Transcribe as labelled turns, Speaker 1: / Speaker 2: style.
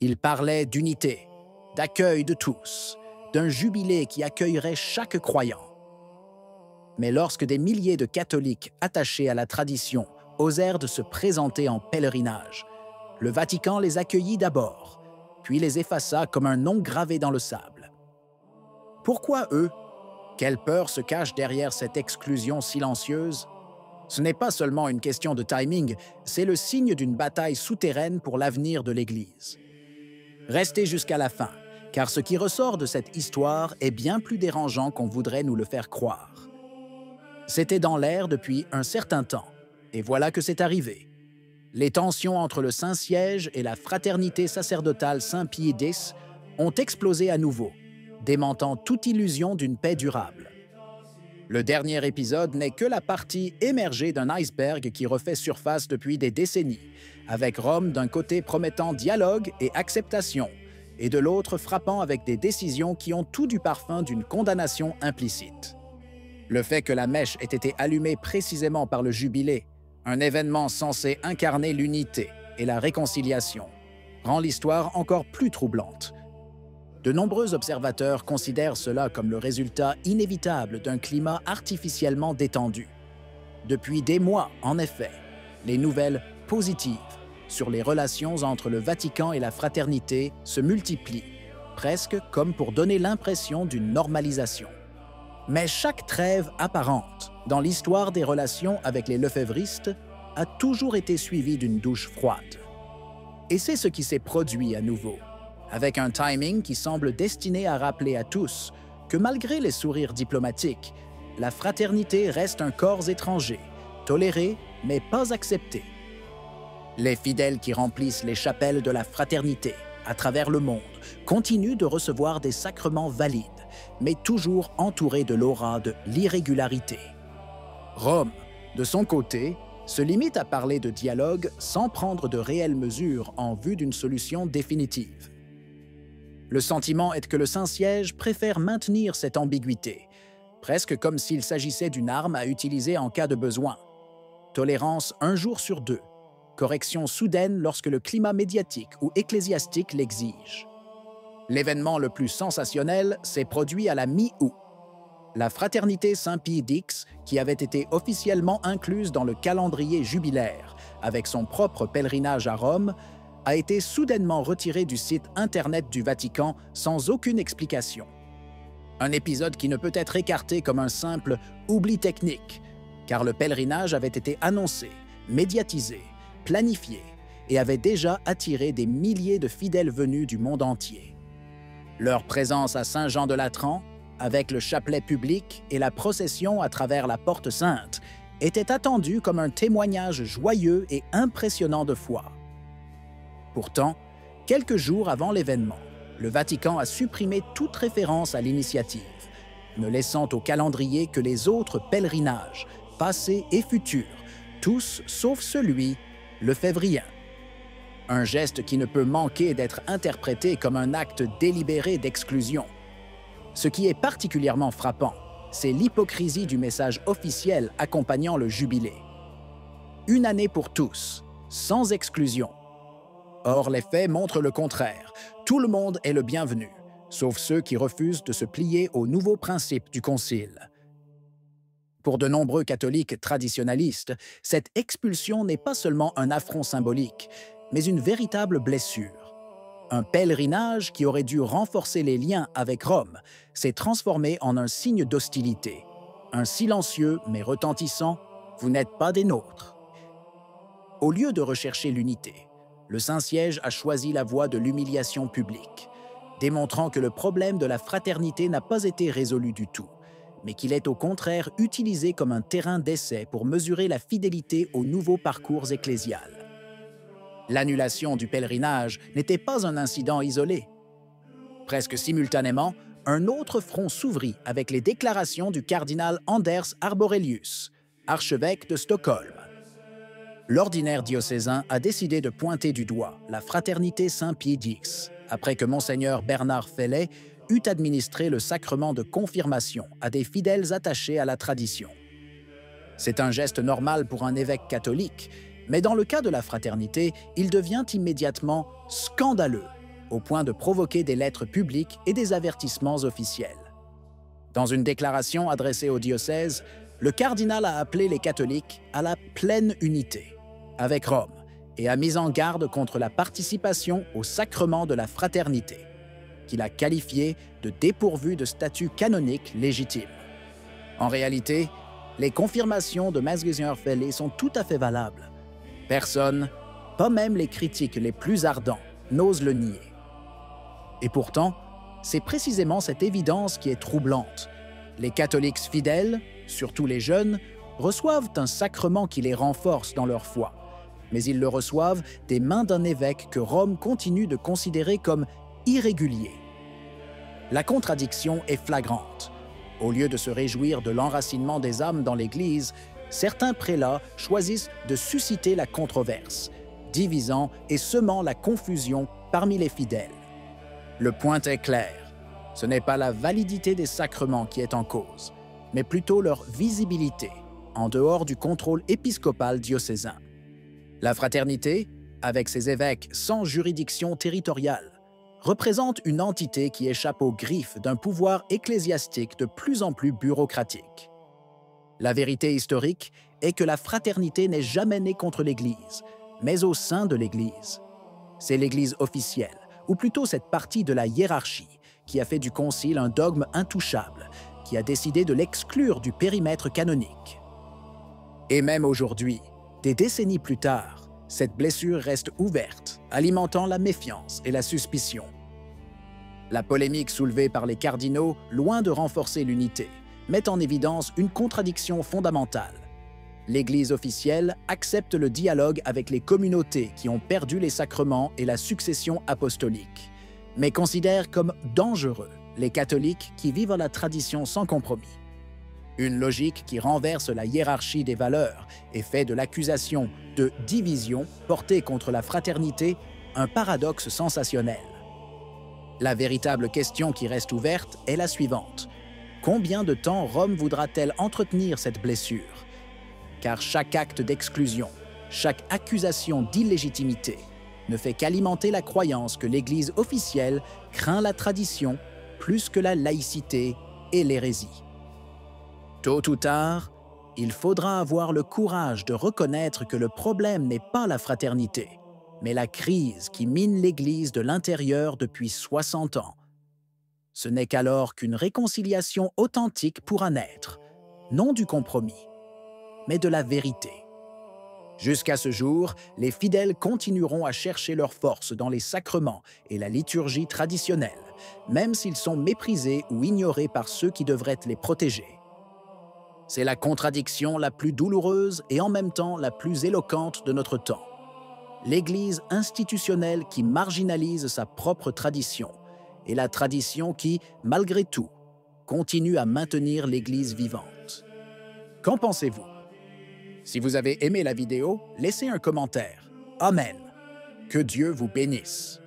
Speaker 1: Il parlait d'unité, d'accueil de tous, d'un jubilé qui accueillerait chaque croyant. Mais lorsque des milliers de catholiques attachés à la tradition osèrent de se présenter en pèlerinage, le Vatican les accueillit d'abord, puis les effaça comme un nom gravé dans le sable. Pourquoi eux? Quelle peur se cache derrière cette exclusion silencieuse? Ce n'est pas seulement une question de timing, c'est le signe d'une bataille souterraine pour l'avenir de l'Église. Restez jusqu'à la fin, car ce qui ressort de cette histoire est bien plus dérangeant qu'on voudrait nous le faire croire. C'était dans l'air depuis un certain temps, et voilà que c'est arrivé. Les tensions entre le Saint-Siège et la fraternité sacerdotale Saint-Pie X ont explosé à nouveau, démentant toute illusion d'une paix durable. Le dernier épisode n'est que la partie émergée d'un iceberg qui refait surface depuis des décennies, avec Rome d'un côté promettant dialogue et acceptation, et de l'autre frappant avec des décisions qui ont tout du parfum d'une condamnation implicite. Le fait que la mèche ait été allumée précisément par le Jubilé, un événement censé incarner l'unité et la réconciliation, rend l'histoire encore plus troublante. De nombreux observateurs considèrent cela comme le résultat inévitable d'un climat artificiellement détendu. Depuis des mois, en effet, les nouvelles positives sur les relations entre le Vatican et la fraternité se multiplient, presque comme pour donner l'impression d'une normalisation. Mais chaque trêve apparente dans l'histoire des relations avec les lefèvristes a toujours été suivie d'une douche froide. Et c'est ce qui s'est produit à nouveau, avec un timing qui semble destiné à rappeler à tous que malgré les sourires diplomatiques, la fraternité reste un corps étranger, toléré mais pas accepté. Les fidèles qui remplissent les chapelles de la fraternité à travers le monde continuent de recevoir des sacrements valides, mais toujours entourés de l'aura de l'irrégularité. Rome, de son côté, se limite à parler de dialogue sans prendre de réelles mesures en vue d'une solution définitive. Le sentiment est que le Saint-Siège préfère maintenir cette ambiguïté, presque comme s'il s'agissait d'une arme à utiliser en cas de besoin. Tolérance un jour sur deux, correction soudaine lorsque le climat médiatique ou ecclésiastique l'exige. L'événement le plus sensationnel s'est produit à la mi-août. La fraternité Saint-Pie X, qui avait été officiellement incluse dans le calendrier jubilaire avec son propre pèlerinage à Rome, a été soudainement retirée du site Internet du Vatican sans aucune explication. Un épisode qui ne peut être écarté comme un simple oubli technique, car le pèlerinage avait été annoncé, médiatisé, planifié et avait déjà attiré des milliers de fidèles venus du monde entier. Leur présence à Saint-Jean-de-Latran, avec le chapelet public et la procession à travers la Porte Sainte, était attendue comme un témoignage joyeux et impressionnant de foi. Pourtant, quelques jours avant l'événement, le Vatican a supprimé toute référence à l'initiative, ne laissant au calendrier que les autres pèlerinages, passés et futurs, tous sauf celui, lefévrien. Un geste qui ne peut manquer d'être interprété comme un acte délibéré d'exclusion. Ce qui est particulièrement frappant, c'est l'hypocrisie du message officiel accompagnant le jubilé. Une année pour tous, sans exclusion. Or, les faits montrent le contraire. Tout le monde est le bienvenu, sauf ceux qui refusent de se plier aux nouveaux principes du Concile. Pour de nombreux catholiques traditionalistes, cette expulsion n'est pas seulement un affront symbolique, mais une véritable blessure. Un pèlerinage qui aurait dû renforcer les liens avec Rome s'est transformé en un signe d'hostilité. Un silencieux mais retentissant « Vous n'êtes pas des nôtres ». Au lieu de rechercher l'unité, le Saint-Siège a choisi la voie de l'humiliation publique, démontrant que le problème de la fraternité n'a pas été résolu du tout, mais qu'il est au contraire utilisé comme un terrain d'essai pour mesurer la fidélité au nouveau parcours ecclésial. L'annulation du pèlerinage n'était pas un incident isolé. Presque simultanément, un autre front s'ouvrit avec les déclarations du cardinal Anders Arborelius, archevêque de Stockholm. L'ordinaire diocésain a décidé de pointer du doigt la fraternité Saint-Pie X, après que Monseigneur Bernard Fellet eut administré le sacrement de confirmation à des fidèles attachés à la tradition. C'est un geste normal pour un évêque catholique, mais dans le cas de la fraternité, il devient immédiatement scandaleux au point de provoquer des lettres publiques et des avertissements officiels. Dans une déclaration adressée au diocèse, le cardinal a appelé les catholiques à la pleine unité avec Rome et a mis en garde contre la participation au sacrement de la fraternité, qu'il a qualifié de dépourvu de statut canonique légitime. En réalité, les confirmations de Messgesneur-Fellé sont tout à fait valables. Personne, pas même les critiques les plus ardents, n'ose le nier. Et pourtant, c'est précisément cette évidence qui est troublante. Les catholiques fidèles, surtout les jeunes, reçoivent un sacrement qui les renforce dans leur foi, mais ils le reçoivent des mains d'un évêque que Rome continue de considérer comme irrégulier. La contradiction est flagrante. Au lieu de se réjouir de l'enracinement des âmes dans l'Église, certains prélats choisissent de susciter la controverse, divisant et semant la confusion parmi les fidèles. Le point est clair. Ce n'est pas la validité des sacrements qui est en cause, mais plutôt leur visibilité, en dehors du contrôle épiscopal diocésain. La fraternité, avec ses évêques sans juridiction territoriale, représente une entité qui échappe aux griffes d'un pouvoir ecclésiastique de plus en plus bureaucratique. La vérité historique est que la fraternité n'est jamais née contre l'Église, mais au sein de l'Église. C'est l'Église officielle, ou plutôt cette partie de la hiérarchie, qui a fait du Concile un dogme intouchable, qui a décidé de l'exclure du périmètre canonique. Et même aujourd'hui, des décennies plus tard, cette blessure reste ouverte, alimentant la méfiance et la suspicion. La polémique soulevée par les cardinaux, loin de renforcer l'unité, met en évidence une contradiction fondamentale. L'Église officielle accepte le dialogue avec les communautés qui ont perdu les sacrements et la succession apostolique, mais considère comme dangereux les catholiques qui vivent la tradition sans compromis. Une logique qui renverse la hiérarchie des valeurs et fait de l'accusation de division portée contre la fraternité un paradoxe sensationnel. La véritable question qui reste ouverte est la suivante. Combien de temps Rome voudra-t-elle entretenir cette blessure? Car chaque acte d'exclusion, chaque accusation d'illégitimité ne fait qu'alimenter la croyance que l'Église officielle craint la tradition plus que la laïcité et l'hérésie. Tôt ou tard, il faudra avoir le courage de reconnaître que le problème n'est pas la fraternité, mais la crise qui mine l'Église de l'intérieur depuis 60 ans. Ce n'est qu'alors qu'une réconciliation authentique pourra naître, non du compromis, mais de la vérité. Jusqu'à ce jour, les fidèles continueront à chercher leur force dans les sacrements et la liturgie traditionnelle, même s'ils sont méprisés ou ignorés par ceux qui devraient les protéger. C'est la contradiction la plus douloureuse et en même temps la plus éloquente de notre temps. L'Église institutionnelle qui marginalise sa propre tradition et la tradition qui, malgré tout, continue à maintenir l'Église vivante. Qu'en pensez-vous? Si vous avez aimé la vidéo, laissez un commentaire. Amen. Que Dieu vous bénisse.